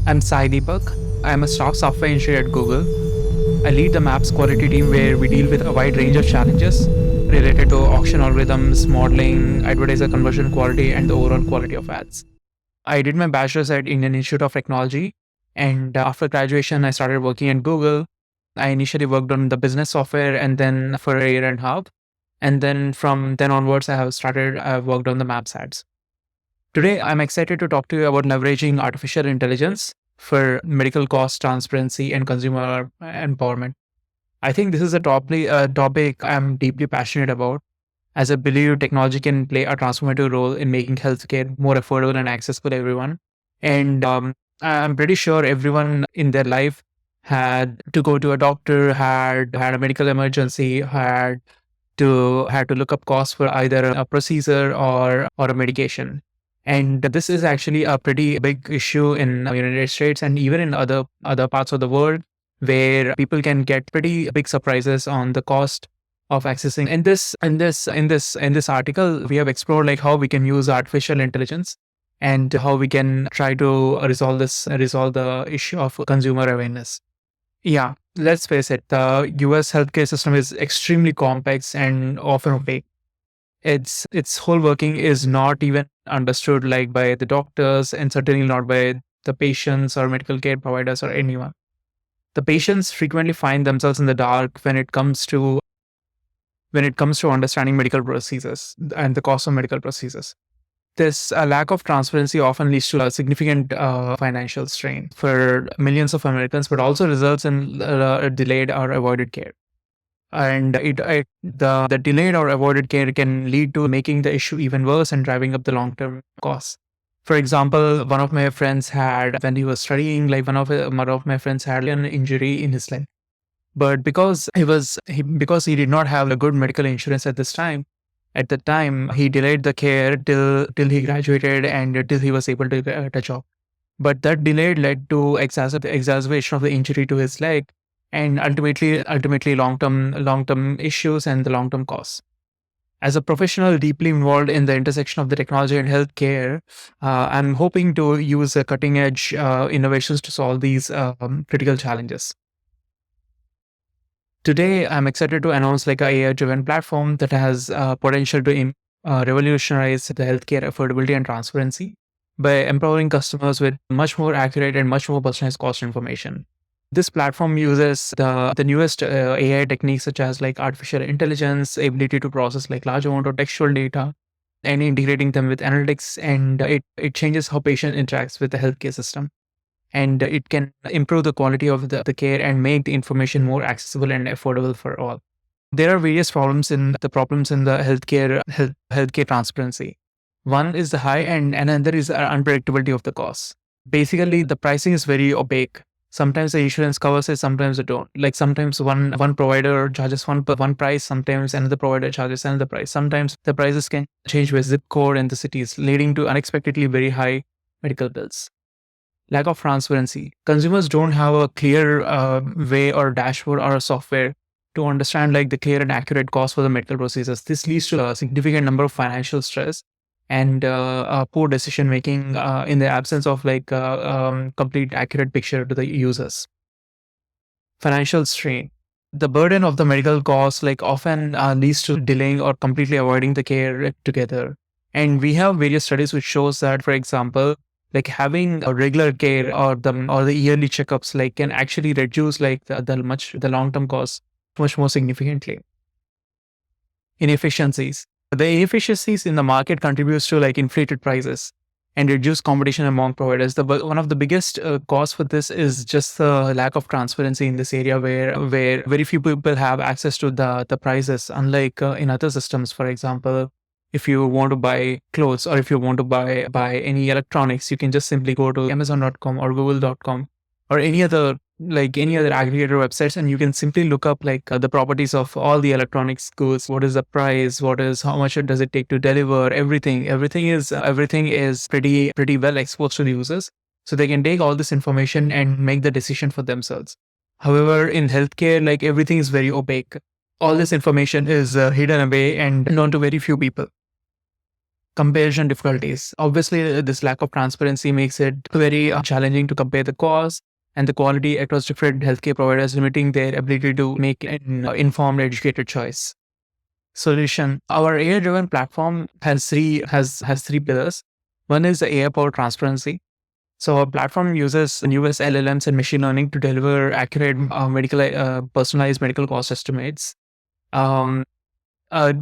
I'm Deepak. I'm a staff software engineer at Google. I lead the Maps quality team where we deal with a wide range of challenges related to auction algorithms, modeling, advertiser conversion quality, and the overall quality of ads. I did my bachelor's at Indian Institute of Technology, and after graduation, I started working at Google. I initially worked on the business software and then for a year and a half. And then from then onwards, I've worked on the Maps ads. Today, I'm excited to talk to you about leveraging artificial intelligence for medical cost transparency and consumer empowerment. I think this is a topic I'm deeply passionate about, as I believe technology can play a transformative role in making healthcare more affordable and accessible to everyone. And I'm pretty sure everyone in their life had to go to a doctor, had a medical emergency, had to look up costs for either a procedure or a medication. And this is actually a pretty big issue in the United States and even in other parts of the world, where people can get pretty big surprises on the cost of accessing. In this article, we have explored like how we can use artificial intelligence and how we can try to resolve the issue of consumer awareness. Yeah, let's face it, the US healthcare system is extremely complex and often opaque. Its whole working is not even understood like by the doctors and certainly not by the patients or medical care providers or anyone. The patients frequently find themselves in the dark when it comes to understanding medical procedures and the cost of medical procedures. This lack of transparency often leads to a significant financial strain for millions of Americans, but also results in delayed or avoided care. And the delayed or avoided care can lead to making the issue even worse and driving up the long-term costs. For example, one of my friends had, when he was studying, like one of my friends had an injury in his leg, but because he did not have a good medical insurance at this time. At the time, he delayed the care till he graduated and till he was able to get a job. But that delay led to exacerbation of the injury to his leg, and ultimately long-term issues and the long-term costs. As a professional deeply involved in the intersection of the technology and healthcare, I'm hoping to use cutting-edge innovations to solve these critical challenges. Today, I'm excited to announce like a AI-driven platform that has potential to revolutionize the healthcare affordability and transparency by empowering customers with much more accurate and much more personalized cost information. This platform uses the newest AI techniques such as like artificial intelligence, ability to process like large amount of textual data, and integrating them with analytics, and it changes how patient interacts with the healthcare system. And it can improve the quality of the care and make the information more accessible and affordable for all. There are various problems in the healthcare transparency. One is the high and another is the unpredictability of the costs. Basically, the pricing is very opaque. Sometimes the insurance covers it, sometimes it don't. Like sometimes one provider charges one price, sometimes another provider charges another price. Sometimes the prices can change by zip code and the cities, leading to unexpectedly very high medical bills. Lack of transparency. Consumers don't have a clear way or dashboard or a software to understand like the clear and accurate cost for the medical procedures. This leads to a significant number of financial stress and poor decision making in the absence of like complete accurate picture to the users. Financial strain. The burden of the medical costs like often leads to delaying or completely avoiding the care together. And we have various studies which shows that, for example, like having a regular care or the yearly checkups like can actually reduce like the long-term costs much more significantly. Inefficiencies. The inefficiencies in the market contributes to like inflated prices and reduced competition among providers. One of the biggest cause for this is just the lack of transparency in this area, where very few people have access to the prices, unlike in other systems. For example, if you want to buy clothes or if you want to buy any electronics, you can just simply go to Amazon.com or Google.com or any other aggregator websites, and you can simply look up like the properties of all the electronics goods. What is the price? How much does it take to deliver? Everything is pretty well exposed to the users, so they can take all this information and make the decision for themselves. However, in healthcare, like everything is very opaque. All this information is hidden away and known to very few people. Comparison difficulties. Obviously, this lack of transparency makes it very challenging to compare the cost and the quality across different healthcare providers, limiting their ability to make an informed, educated choice. Solution. Our AI-driven platform has three pillars. One is the AI-powered transparency. So our platform uses newest LLMs and machine learning to deliver accurate personalized medical cost estimates.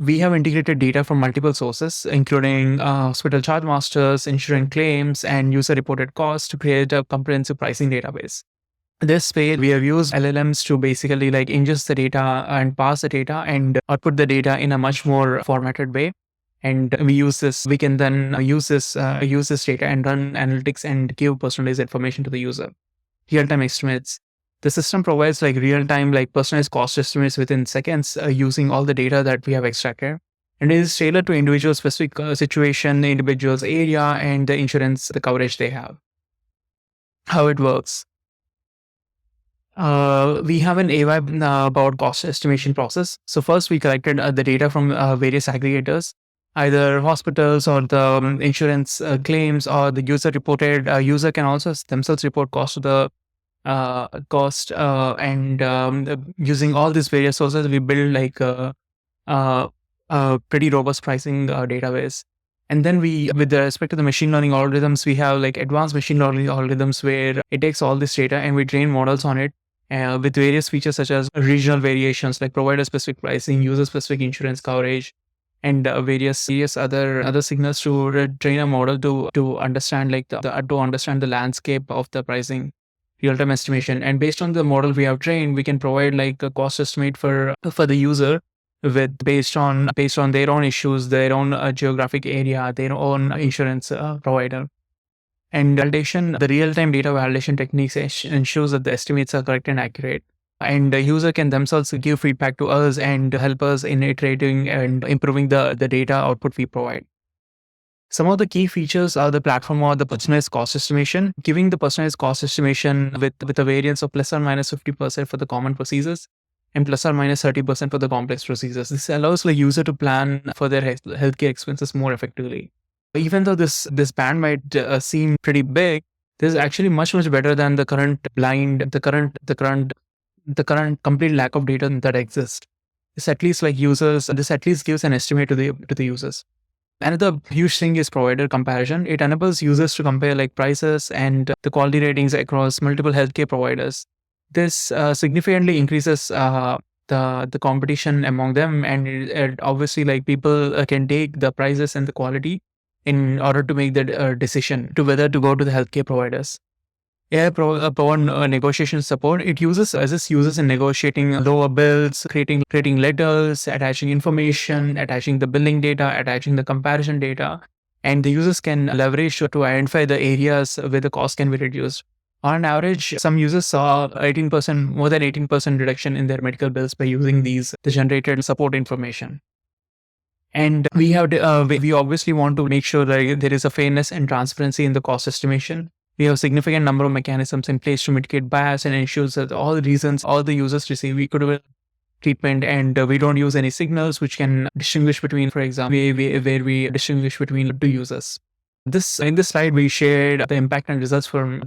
We have integrated data from multiple sources, including hospital charge masters, insurance claims, and user-reported costs to create a comprehensive pricing database. This way, we have used LLMs to basically like ingest the data and pass the data and output the data in a much more formatted way. And we can then use this data and run analytics and give personalized information to the user. Real-time estimates. The system provides like real-time, like personalized cost estimates within seconds using all the data that we have extracted. And it is tailored to individual specific situation, the individual's area, and the insurance, the coverage they have. How it works. We have an AI about cost estimation process. So first we collected the data from various aggregators, either hospitals or the insurance claims or the user reported. User can also themselves report cost to the using all these various sources, we build like a pretty robust pricing database. And then with the respect to the machine learning algorithms, we have like advanced machine learning algorithms where it takes all this data and we train models on it with various features such as regional variations like provider-specific pricing, user-specific insurance coverage, and various other signals to train a model to understand like to understand the landscape of the pricing, real-time estimation. And based on the model we have trained, we can provide like a cost estimate for the user based on their own issues, their own geographic area, their own insurance provider. And validation, the real-time data validation techniques ensures that the estimates are correct and accurate. And the user can themselves give feedback to us and help us in iterating and improving the data output we provide. Some of the key features are the platform or the personalized cost estimation, giving the personalized cost estimation with a variance of plus or minus 50% for the common procedures and plus or minus 30% for the complex procedures. This allows the user to plan for their healthcare expenses more effectively. Even though this band might seem pretty big, this is actually much better than the current complete lack of data that exists. This at least gives an estimate to the users. Another huge thing is provider comparison. It enables users to compare like prices and the quality ratings across multiple healthcare providers. This significantly increases the competition among them, and it obviously like people can take the prices and the quality in order to make the decision to whether to go to the healthcare providers. AI provide negotiation support. It assists users in negotiating lower bills, creating letters, attaching information, attaching the billing data, attaching the comparison data, and the users can leverage to identify the areas where the cost can be reduced. On average, some users saw more than 18% reduction in their medical bills by using the generated support information. And we obviously want to make sure that there is a fairness and transparency in the cost estimation. We have a significant number of mechanisms in place to mitigate bias and ensures that all the users receive equitable treatment, and we don't use any signals which can distinguish between, for example, where we distinguish between two users. In this slide, we shared the impact and results from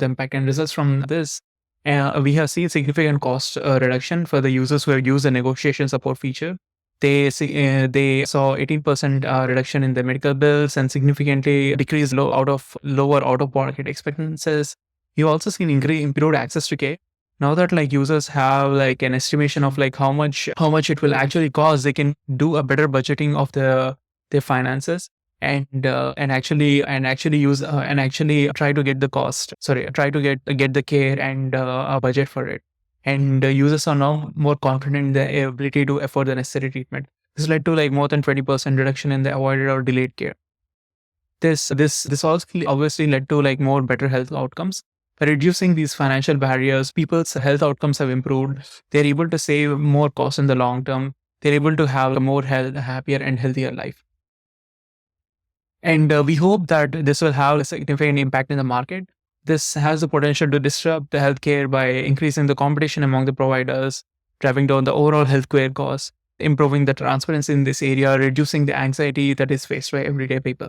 this. We have seen significant cost reduction for the users who have used the negotiation support feature. They saw 18% reduction in their medical bills and significantly decreased lower out-of-pocket expenses. You've also seen improved access to care. Now that like users have like an estimation of like how much it will actually cost, they can do a better budgeting of their finances and actually try to get the care and a budget for it. And users are now more confident in their ability to afford the necessary treatment. This led to like more than 20% reduction in the avoided or delayed care. This also obviously led to like more better health outcomes. By reducing these financial barriers, people's health outcomes have improved. They're able to save more costs in the long term. They're able to have a more happier and healthier life. And we hope that this will have a significant impact in the market. This has the potential to disrupt the healthcare by increasing the competition among the providers, driving down the overall healthcare costs, improving the transparency in this area, reducing the anxiety that is faced by everyday people.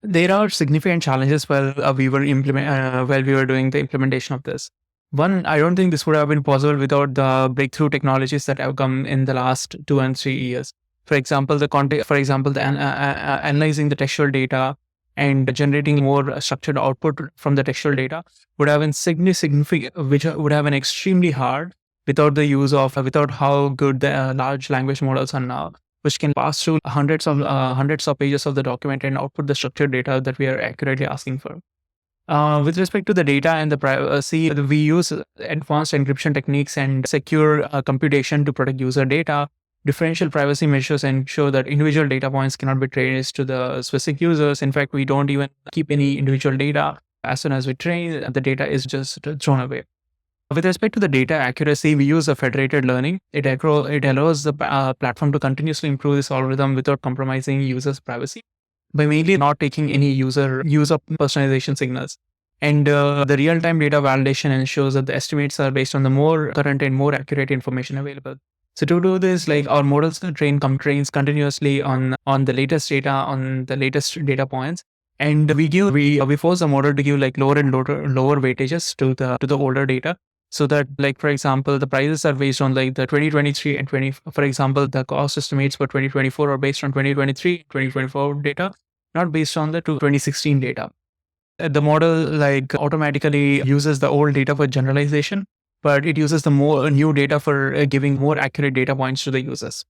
There are significant challenges while we were doing the implementation of this. One, I don't think this would have been possible without the breakthrough technologies that have come in the last 2 and 3 years. For example, analyzing the textual data and generating more structured output from the textual data would have been significant, which would have been extremely hard without how good the large language models are now, which can pass through hundreds of pages of the document and output the structured data that we are accurately asking for. With respect to the data and the privacy, we use advanced encryption techniques and secure computation to protect user data. Differential privacy measures ensure that individual data points cannot be traced to the specific users. In fact, we don't even keep any individual data. As soon as we train, the data is just thrown away. With respect to the data accuracy, we use a federated learning. It allows the platform to continuously improve this algorithm without compromising users' privacy by mainly not taking any user personalization signals. And the real-time data validation ensures that the estimates are based on the more current and more accurate information available. So to do this, like our models trains continuously on the latest data, on the latest data points, and we force the model to give like lower weightages to the older data, so that, like, for example, the prices are based on like the 2023 and 20, for example, the cost estimates for 2024 are based on 2023 2024 data, not based on the 2016 data. The model like automatically uses the old data for generalization, but it uses the more new data for giving more accurate data points to the users.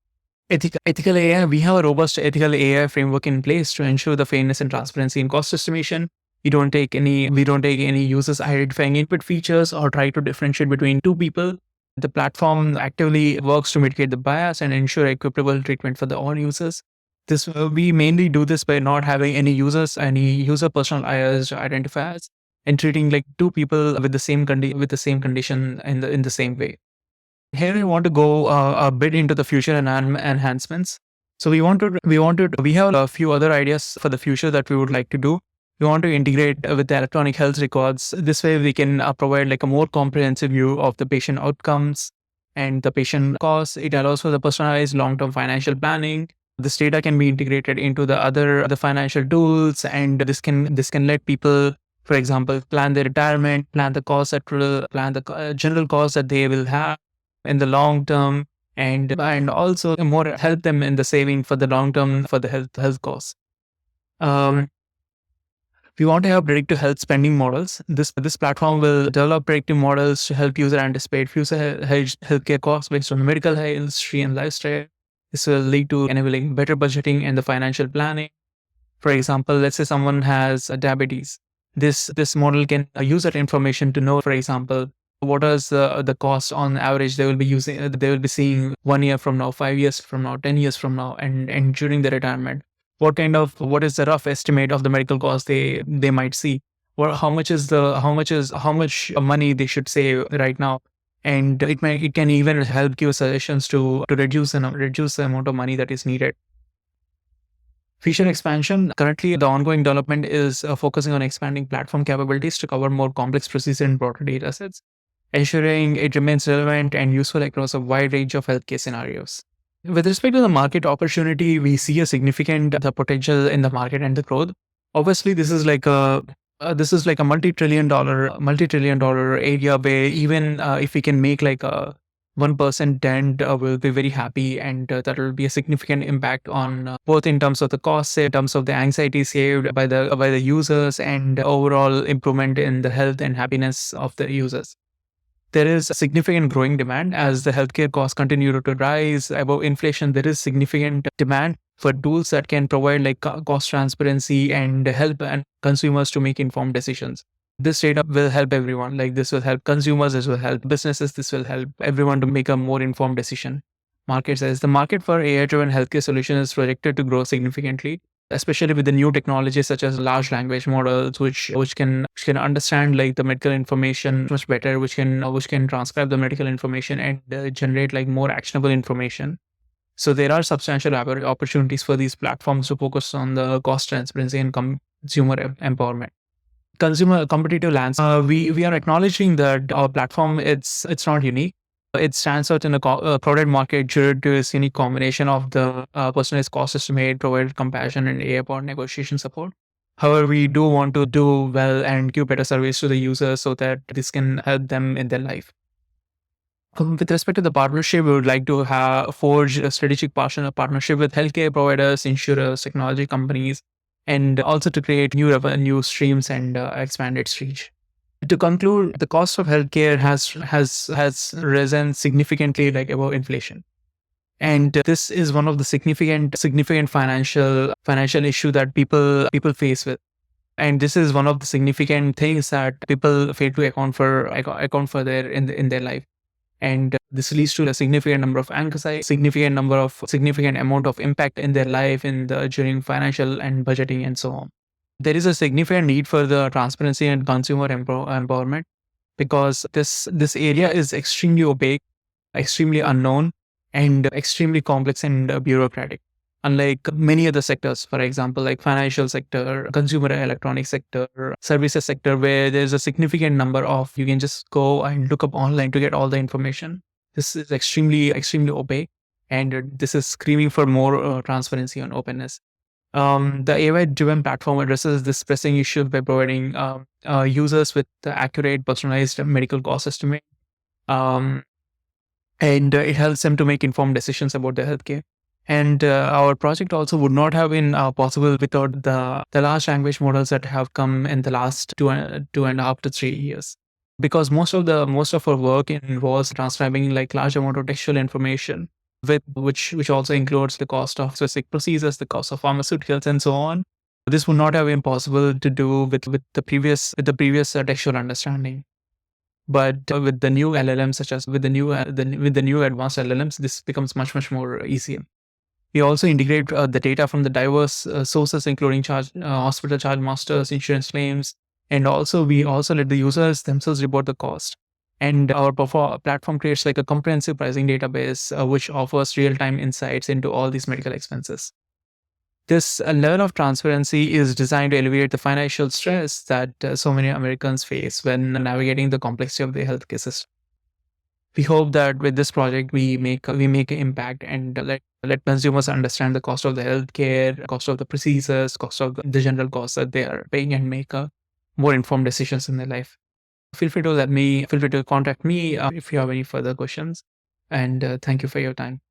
Ethical AI, we have a robust ethical AI framework in place to ensure the fairness and transparency in cost estimation. We don't take any users identifying input features or try to differentiate between two people. The platform actively works to mitigate the bias and ensure equitable treatment for all users. We mainly do this by not having any user personal identifiers, and treating like two people with the same condition in the same way. Here I want to go a bit into the future and enhancements. So we have a few other ideas for the future that we would like to do. We want to integrate with the electronic health records. This way we can provide like a more comprehensive view of the patient outcomes and the patient costs. It allows for the personalized long-term financial planning. This data can be integrated into the financial tools, and this can let people, for example, plan their retirement, plan the general costs that they will have in the long term, and also more help them in the saving for the long term for the health costs. We want to have predictive health spending models. This platform will develop predictive models to help user anticipate future healthcare costs based on medical history and lifestyle. This will lead to enabling better budgeting and the financial planning. For example, let's say someone has diabetes. This model can use that information to know, for example, what is the cost on average they will be seeing 1 year from now, 5 years from now, 10 years from now, and during their retirement. What is the rough estimate of the medical cost they might see? Or how much money they should save right now? And it can even help give suggestions to reduce the amount of money that is needed. Feature expansion. Currently, the ongoing development is focusing on expanding platform capabilities to cover more complex procedures and broader data sets, ensuring it remains relevant and useful across a wide range of healthcare scenarios. With respect to the market opportunity, we see a significant potential in the market and the growth. Obviously, this is like a multi-trillion dollar area where even if we can make like a 1% dent, we'll be very happy, and that will be a significant impact on both in terms of the cost saved, in terms of the anxiety saved by the users, and overall improvement in the health and happiness of the users. There is a significant growing demand as the healthcare costs continue to rise above inflation. There is significant demand for tools that can provide like cost transparency and help and consumers to make informed decisions. This data will help everyone. Like, this will help consumers, this will help businesses, this will help everyone to make a more informed decision. Market says the market for AI-driven healthcare solutions is projected to grow significantly, especially with the new technologies such as large language models, which can understand like the medical information much better, which can transcribe the medical information and generate like more actionable information. So there are substantial opportunities for these platforms to focus on the cost transparency and consumer empowerment. Consumer competitive landscape. We are acknowledging that our platform it's not unique. It stands out in a crowded market due to its unique combination of the personalized cost estimate, provided compassion, and AI-powered negotiation support. However, we do want to do well and give better service to the users so that this can help them in their life. With respect to the partnership, we would like to forge a strategic partnership with healthcare providers, insurers, technology companies, and also to create new revenue streams and expand its reach. To conclude, the cost of healthcare has risen significantly, like above inflation, and this is one of the significant financial issue that people face with. And this is one of the significant things that people fail to account for their in their life. And this leads to a significant number of anxiety, significant amount of impact in their life during financial and budgeting and so on. There is a significant need for the transparency and consumer empowerment, because this area is extremely opaque, extremely unknown, and extremely complex and bureaucratic. Unlike many other sectors, for example, like financial sector, consumer electronics sector, services sector, where there's a significant number of, you can just go and look up online to get all the information. This is extremely opaque, and this is screaming for more transparency and openness. The AI-driven platform addresses this pressing issue by providing users with the accurate, personalized medical cost estimate, um, and it helps them to make informed decisions about their healthcare. And our project also would not have been possible without the large language models that have come in the last 2.5 to 3 years. Because most of our work involves transcribing like large amount of textual information, with which also includes the cost of specific procedures, the cost of pharmaceuticals, and so on. This would not have been possible to do with the previous textual understanding. But with the new LLMs, such as with the new advanced LLMs, this becomes much more easier. We also integrate the data from the diverse sources, including hospital charge masters, insurance claims, and also we also let the users themselves report the cost. And our platform creates like a comprehensive pricing database, which offers real-time insights into all these medical expenses. This level of transparency is designed to alleviate the financial stress that so many Americans face when navigating the complexity of the healthcare system. We hope that with this project, we make an impact and let consumers understand the cost of the healthcare, cost of the procedures, cost of the general costs that they are paying, and make more informed decisions in their life. Feel free to contact me if you have any further questions. And thank you for your time.